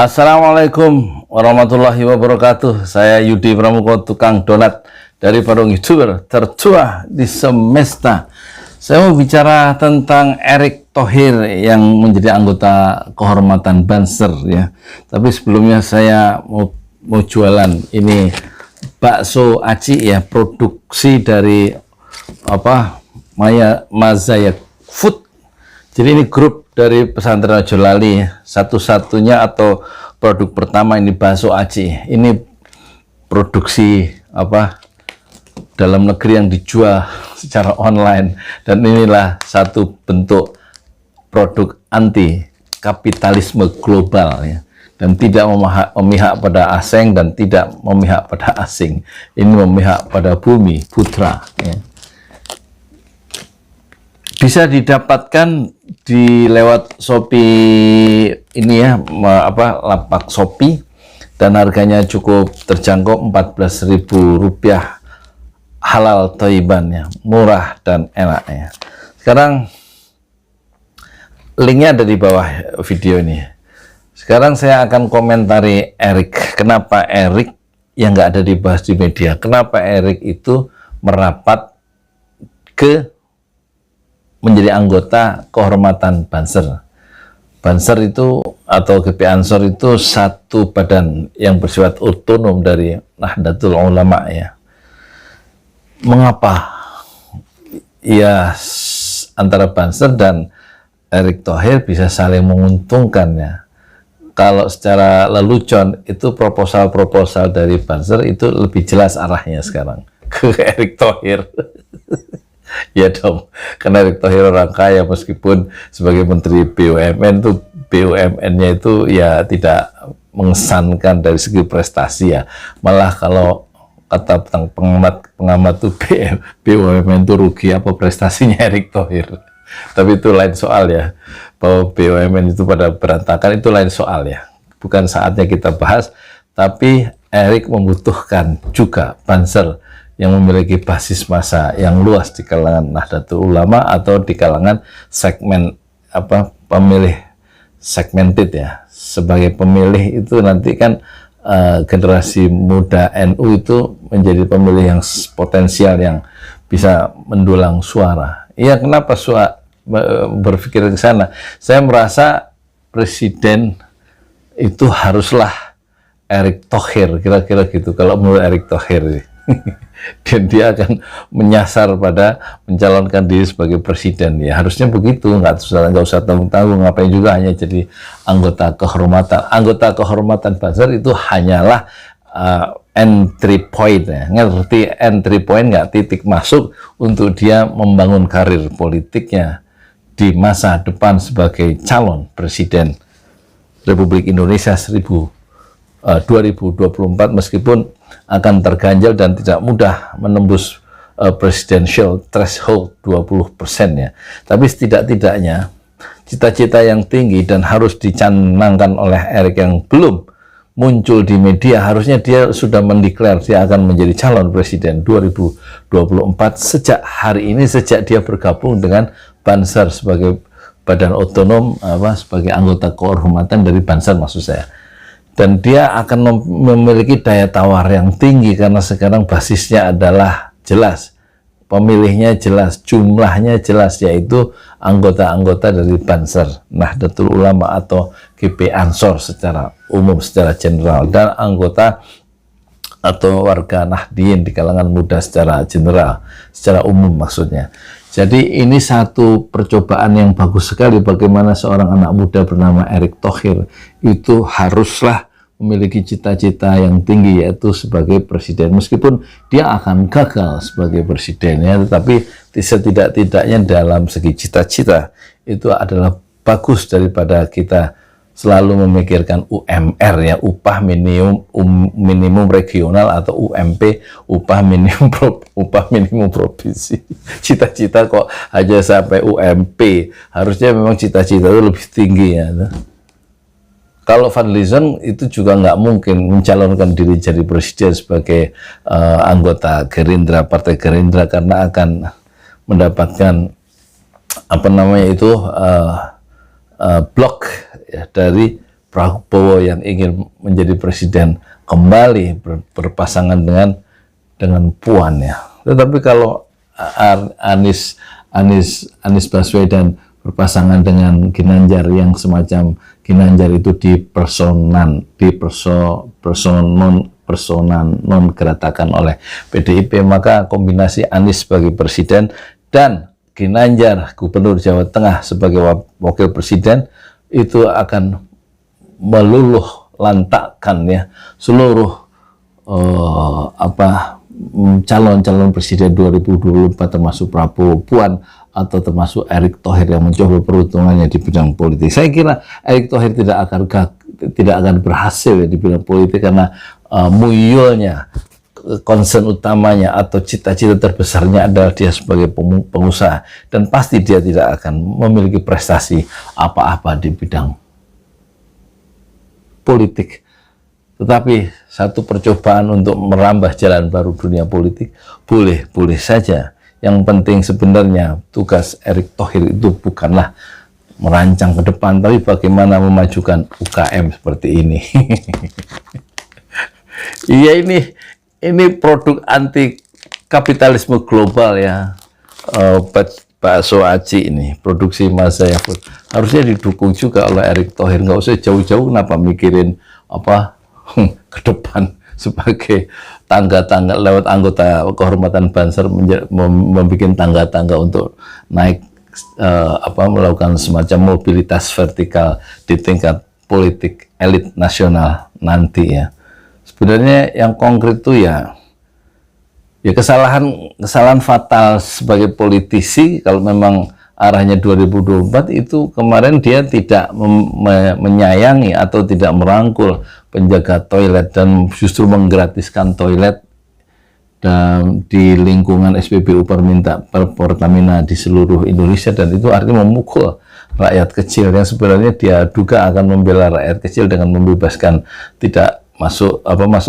Assalamualaikum warahmatullahi wabarakatuh. Saya Yudi Pramuko, tukang donat dari Bandung, YouTuber tertua di semesta. Saya mau bicara tentang Erick Thohir yang menjadi anggota kehormatan Banser ya. Tapi sebelumnya saya mau jualan ini bakso aci ya, produksi dari Mazaya Food. Jadi ini grup dari pesantren Rajolali, satu-satunya atau produk pertama ini bakso aci. Ini produksi dalam negeri yang dijual secara online, dan inilah satu bentuk produk anti kapitalisme global ya, dan tidak memihak pada asing dan tidak memihak pada asing. Ini memihak pada bumi putra ya. Bisa didapatkan di lewat Shopee ini ya, lapak Shopee, dan harganya cukup terjangkau, Rp14.000, halal thayyiban ya, murah dan enak ya. Sekarang linknya ada di bawah video ini. Sekarang saya akan komentari Erick. Kenapa Erick yang nggak ada dibahas di media? Kenapa Erick itu merapat menjadi anggota kehormatan Banser? Banser itu atau GP Ansor itu satu badan yang bersifat otonom dari Nahdlatul Ulama ya. Mengapa ya antara Banser dan Erick Thohir bisa saling menguntungkan ya? Kalau secara lelucon itu proposal-proposal dari Banser itu lebih jelas arahnya sekarang ke Erick Thohir. Ya dong, karena Erick Thohir orang kaya, meskipun sebagai Menteri BUMN itu BUMN-nya itu ya tidak mengesankan dari segi prestasi ya. Malah kalau kata pengamat tuh BUMN itu rugi apa prestasinya Erick Thohir. Tapi itu lain soal ya, bahwa BUMN itu pada berantakan itu lain soal ya. Bukan saatnya kita bahas, tapi Erick membutuhkan juga Banser yang memiliki basis massa yang luas di kalangan Nahdlatul Ulama atau di kalangan segmen pemilih segmented ya. Sebagai pemilih itu nanti kan generasi muda NU itu menjadi pemilih yang potensial yang bisa mendulang suara. Iya, kenapa berpikir ke sana? Saya merasa presiden itu haruslah Erick Thohir, kira-kira gitu kalau menurut Erick Thohir. Dan dia akan menyasar pada mencalonkan diri sebagai presiden ya, harusnya begitu, nggak usah tanggung-tanggung, ngapain juga hanya jadi anggota kehormatan Banser. Itu hanyalah entry point ya, ngerti entry point nggak, titik masuk untuk dia membangun karir politiknya di masa depan sebagai calon presiden Republik Indonesia 2024, meskipun akan terganjal dan tidak mudah menembus presidential threshold 20% ya. Tapi setidak-tidaknya cita-cita yang tinggi dan harus dicanangkan oleh Erick yang belum muncul di media, harusnya dia sudah mendeklar dia akan menjadi calon presiden 2024 sejak hari ini, sejak dia bergabung dengan Banser sebagai badan otonom, sebagai anggota kehormatan dari Banser maksud saya. Dan dia akan memiliki daya tawar yang tinggi karena sekarang basisnya adalah jelas, pemilihnya jelas, jumlahnya jelas, yaitu anggota-anggota dari Banser, Nahdlatul Ulama atau GP Ansor secara umum, secara general, dan anggota atau warga Nahdien di kalangan muda secara general, secara umum maksudnya. Jadi ini satu percobaan yang bagus sekali, bagaimana seorang anak muda bernama Erick Thohir itu haruslah memiliki cita-cita yang tinggi, yaitu sebagai presiden. Meskipun dia akan gagal sebagai presiden ya, tetapi setidak-tidaknya dalam segi cita-cita itu adalah bagus daripada kita selalu memikirkan UMR ya, upah minimum regional, atau UMP, upah minimum provinsi. Cita-cita kok hanya sampai UMP, harusnya memang cita-cita itu lebih tinggi ya. Kalau Fadlizon itu juga nggak mungkin mencalonkan diri jadi presiden sebagai anggota Gerindra, Partai Gerindra, karena akan mendapatkan blok ya, dari Prabowo yang ingin menjadi presiden kembali berpasangan dengan Puan ya. Tetapi kalau Anies Baswedan berpasangan dengan Ginanjar yang semacam Ginanjar itu personan geratakan oleh PDIP, maka kombinasi Anies sebagai presiden dan Ginanjar gubernur Jawa Tengah sebagai wakil presiden itu akan meluluh lantakkan ya seluruh calon-calon presiden 2024 termasuk Prabowo, Puan, atau termasuk Erick Thohir yang mencoba peruntungannya di bidang politik. Saya kira Erick Thohir tidak akan berhasil ya di bidang politik karena muyulnya concern utamanya atau cita-cita terbesarnya adalah dia sebagai pengusaha, dan pasti dia tidak akan memiliki prestasi apa-apa di bidang politik. Tetapi satu percobaan untuk merambah jalan baru dunia politik boleh saja. Yang penting sebenarnya tugas Erick Thohir itu bukanlah merancang ke depan, tapi bagaimana memajukan UKM seperti ini. Iya, ini produk anti kapitalisme global ya. Bakso aci ini produksi Mazaya Food harusnya didukung juga oleh Erick Thohir. Nggak usah jauh-jauh, kenapa mikirin ke depan sebagai tangga-tangga lewat anggota kehormatan Banser membuat tangga-tangga untuk naik melakukan semacam mobilitas vertikal di tingkat politik elit nasional nanti ya. Sebenarnya yang konkret itu ya kesalahan fatal sebagai politisi kalau memang arahnya 2024 itu kemarin dia tidak menyayangi atau tidak merangkul penjaga toilet dan justru menggratiskan toilet dan di lingkungan SPBU Pertamina di seluruh Indonesia, dan itu artinya memukul rakyat kecil yang sebenarnya dia duga akan membela rakyat kecil dengan membebaskan tidak masuk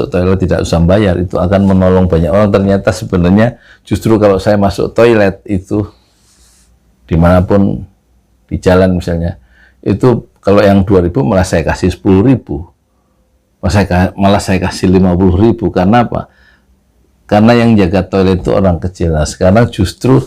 toilet tidak usah bayar, itu akan menolong banyak orang. Ternyata sebenarnya justru kalau saya masuk toilet itu dimanapun di jalan misalnya, itu kalau yang 2.000 malah saya kasih 10.000, malah saya kasih 50.000. Karena apa? Karena yang jaga toilet itu orang kecil. Nah, sekarang justru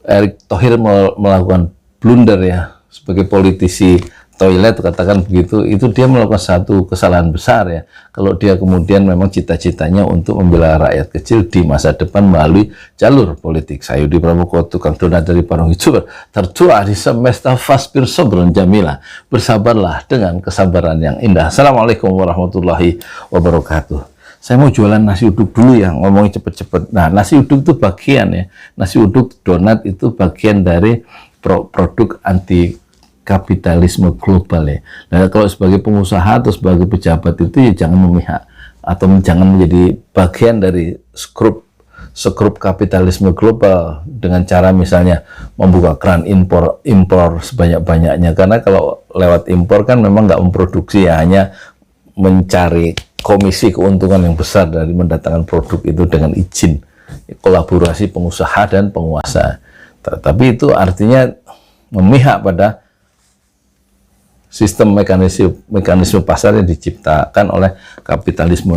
Erick Thohir melakukan blunder ya sebagai politisi toilet, katakan begitu, itu dia melakukan satu kesalahan besar ya. Kalau dia kemudian memang cita-citanya untuk membela rakyat kecil di masa depan melalui jalur politik. Saya Yudi Pramuko, tukang donat dari Parung Youtuber, tercurah di semesta Fasbir Sobron Jamila. Bersabarlah dengan kesabaran yang indah. Assalamualaikum warahmatullahi wabarakatuh. Saya mau jualan nasi uduk dulu ya, ngomongnya cepet-cepet. Nah, nasi uduk itu bagian ya. Nasi uduk donat itu bagian dari produk anti kapitalisme global ya. Nah, kalau sebagai pengusaha atau sebagai pejabat itu ya jangan memihak atau jangan menjadi bagian dari skrup kapitalisme global dengan cara misalnya membuka keran impor sebanyak-banyaknya, karena kalau lewat impor kan memang nggak memproduksi ya, hanya mencari komisi keuntungan yang besar dari mendatangkan produk itu dengan izin kolaborasi pengusaha dan penguasa. Tapi itu artinya memihak pada sistem mekanisme pasar yang diciptakan oleh kapitalisme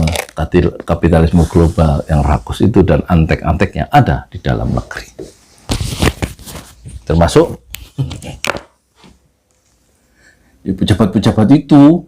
global yang rakus itu dan antek-antek yang ada di dalam negeri, termasuk pejabat-pejabat itu.